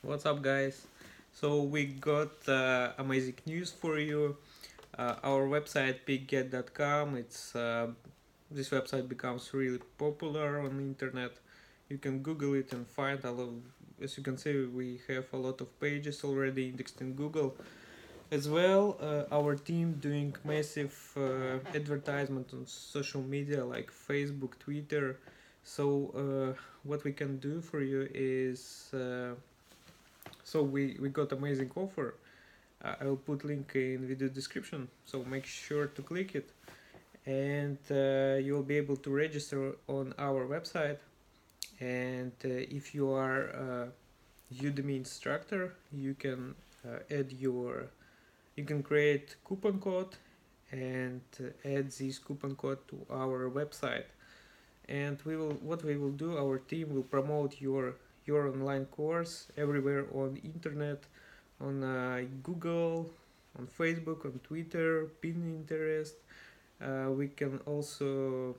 What's up, guys? So we got amazing news for you. Our website pigget.com. This website becomes really popular on the internet. You can Google it and find a lot. As you can see, we have a lot of pages already indexed in Google. As well, our team doing massive advertisement on social media like Facebook, Twitter. So what we can do for you is we got amazing offer. I will put link in video description, so make sure to click it, and you will be able to register on our website. And if you are a Udemy instructor, you can you can create coupon code and add this coupon code to our website. And what we will do, our team will promote your online course everywhere on internet, on Google, on Facebook, on Twitter, Pinterest. We can also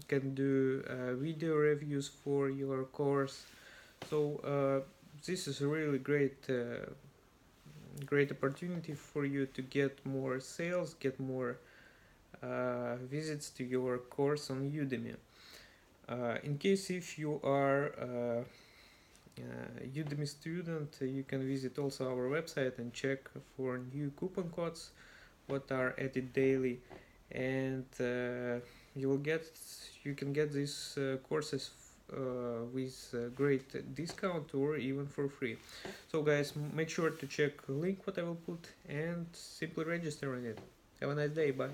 do video reviews for your course. So this is a really great opportunity for you to get more sales, get more visits to your course on Udemy. In case if you are Udemy student, you can visit also our website and check for new coupon codes what are added daily, and you can get these courses with great discount or even for free. So guys, make sure to check the link what I will put and simply register on it. Have a nice day. Bye.